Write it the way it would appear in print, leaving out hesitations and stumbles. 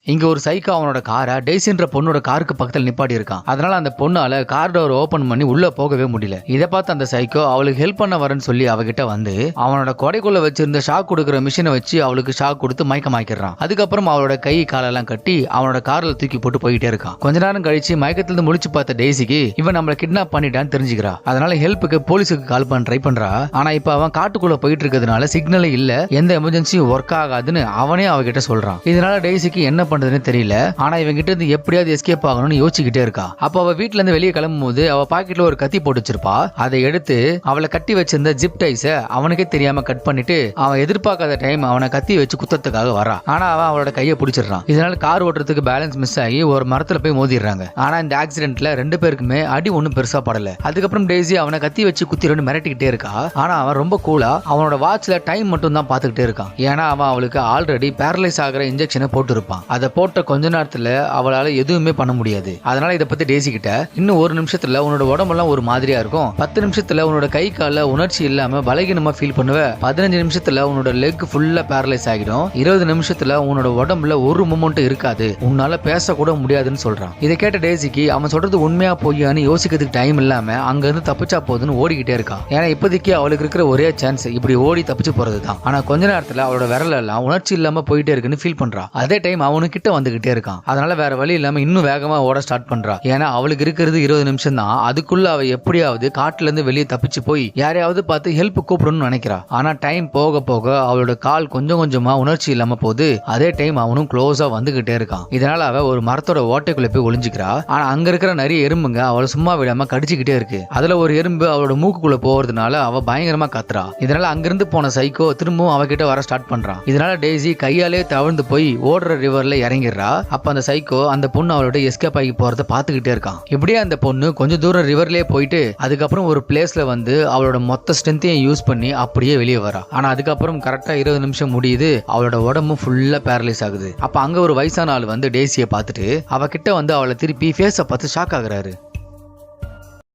இங்க ஒரு சைக்கோ அவனோட காரை டெய்ஸின்ற பொண்ணோட காருக்கு பக்கத்துல நிப்பாட்டி இருக்கான். அதனால அந்த பொண்ணால கார் டோர் ஓபன் பண்ணி உள்ள போகவே முடியல. இதை பார்த்து அந்த சைக்கோ அவளுக்கு ஹெல்ப் பண்ண வரேன்னு சொல்லி அவகிட்ட வந்து அவனோட கொடைக்குள்ள வச்சிருந்த ஷாக் கொடுக்குற மிஷினை வச்சு அவளுக்கு ஷாக் கொடுத்து மயக்கமாக்கிறான். அதுக்கப்புறம் அவளோட கை காலெல்லாம் கட்டி அவனோட கார்ல தூக்கி போட்டு போயிட்டே இருக்கான். கொஞ்ச நேரம் கழிச்சு மயக்கத்திலிருந்து முழிச்சு பார்த்த டெய்ஸிக்கு இவன் நம்மள கிட்னாப் பண்ணிட்டான்னு தெரிஞ்சுக்கிறா. அதனால ஹெல்ப்புக்கு போலீஸுக்கு கால் பண்ண ட்ரை பண்றா. ஆனா இப்ப அவன் காட்டுக்குள்ள போயிட்டு இருக்கிறதுனால சிக்னலே இல்ல, எந்த எமர்ஜென்சியும் ஒர்க் ஆகாதுன்னு அவனே அவகிட்ட சொல்றான். இதனால டெய்ஸிக்கு என்ன பண்றதுன்னு தெரியல. ஆனா இவன் கிட்ட இருந்து எப்படியாவது எஸ்கேப் ஆகணும்னு யோசிச்சுக்கிட்டே இருக்கா. அப்ப அவ வீட்டுல இருந்து வெளியே கிளம்பும் போது அவ பாக்கெட்ல ஒரு கத்தி போட்டு வச்சிருப்பா. அதை எடுத்து அவளை கட்டி வச்சிருந்த ஜிப் டைஸ அவனுக்கே தெரியாம கட் பண்ணிட்டு அவன் எதிர்பார்க்காத டைம் அவனை கத்தி வச்சு குத்தத்துக்காக வரா. ஆனா அவன் அவளோட கையை பிடிச்சிடறான். இதனால கார் ஓட்டுறதுக்கு பேலன்ஸ் மிஸ் ஆகி ஒரு மரத்துல போய் மோதிடுறாங்க. ஆனா இந்த ஆக்சிடென்ட்ல ரெண்டு பேருக்குமே அடி ஒன்னும் பெருசா படல. அதுக்கப்புறம் டெய்ஸி அவனை கத்தி வச்சு குத்திரன்னு மிரட்டிக்கிட்டே இருக்கா. ஆனா அவன் ரொம்ப கூலா அவனோட வாட்ச்ல டைம் மட்டும் தான் பாத்துக்கிட்டே இருக்கான். ஏன்னா அவன் அவளுக்கு ஆல்ரெடி பேரலைஸ் ஆகிற இன்ஜெக்ஷனை போட்டு இருப்பான். அதை போட்ட கொஞ்ச நேரத்துல அவளால எதுவுமே பண்ண முடியாது. அதனால இதை பத்தி டெய்ஸி கிட்ட இன்னும் ஒரு நிமிஷத்துல உன்னோட உடம்பெல்லாம் ஒரு மாதிரியா இருக்கும், 10 நிமிஷத்துல உன்னோட கை கால உணர்ச்சி இல்லாம பலகீனமா ஃபீல் பண்ணுவ, 15 நிமிஷத்துல உன்னோட லெக் ஃபுல்லா பேரலைஸ் ஆகிடும், 20 நிமிஷத்துல உன்னோட உடம்புல ஒரு மூமெண்ட் இருக்காது, உன்னால பேச கூட முடியாதுன்னு சொல்றான். இதை கேட்ட டெய்ஸிக்கு அவன் சொல்றது உண்மையா பொய்யான்னு யோசிக்கிறதுக்கு டைம் இல்லாம அங்க இருந்து தப்பிச்சா போதுன்னு ஓடிக்கிட்டே இருக்கான். ஏன்னா இப்போதைக்கு அவளுக்கு இருக்கிற ஒரே சான்ஸ் இப்படி ஓடி தப்பிச்சு போறதுதான். ஆனா கொஞ்ச நேரத்துல அவளோட விரல் எல்லாம் உணர்ச்சி இல்லாம போயிட்டே இருக்குன்னு ஃபீல் பண்றா. அதே டைம் அவனு கிட்ட வந்துகிட்டே இருக்கான். அதனால வேற வழி இல்லாம இன்னும் வேகமா ஓட ஸ்டார்ட் பண்றா. ஏன்னா அவளுக்கு இருக்கிறது 20 நிமிஷம் தான். அதுக்குள்ள அவ எப்படியாவது காட்டுல இருந்து வெளியே தப்பிச்சு போய் யாரையாவது பார்த்து ஹெல்ப் கூப்பிடணும்னு நினைக்கிறா. ஆனா டைம் போக போக அவளோட கால் கொஞ்சம் கொஞ்சமா உணர்ச்சி இல்லாம போகுது. அதே டைம் அவனும் க்ளோஸா வந்துகிட்டே இருக்கான். இதனால அவ ஒரு மரத்தோட ஓட்டைக்குள்ள போய் ஒளிஞ்சுக்கிறா. ஆனா அங்க இருக்கிற நிறைய எறும்புங்க அவளை சும்மா விடாம கடிச்சுக்கிட்டே இருக்கு. அதுல ஒரு எறும்பு அவளோட மூக்குக்குள்ள போறதுனால அவ பயங்கரமா கத்துறா. இதனால அங்கிருந்து போன சைக்கோ திரும்பவும் அவகிட்ட வர ஸ்டார்ட் பண்றான். இதனால டெய்ஸி கையாலே தவழ்ந்து போய் ஓடுற ரிவர்ல இறங்கிடுறா. அப்ப அந்த சைக்கோ அந்த பொண்ணு அவளோட எஸ்கேப் ஆகி போறத பாத்துக்கிட்டே இருக்கான். இப்படியே அந்த பொண்ணு கொஞ்சம் தூரம் ரிவர்லயே போயிட்டு அதுக்கப்புறம் ஒரு பிளேஸ்ல வந்து அவளோட மொத்த ஸ்ட்ரென்த்தையும் யூஸ் பண்ணி அப்படியே வெளியே வரா. ஆனா அதுக்கப்புறம் கரெக்டா 20 நிமிஷம் முடியுது. அவளோட உடம்பு ஃபுல்லா பேரலைஸ் ஆகுது. அப்ப அங்க ஒரு வயசான ஆள் வந்து டெய்ஸியை பார்த்துட்டு அவகிட்ட வந்து அவளை திருப்பி ஃபேஸ பார்த்து ஷாக் ஆகுறாரு.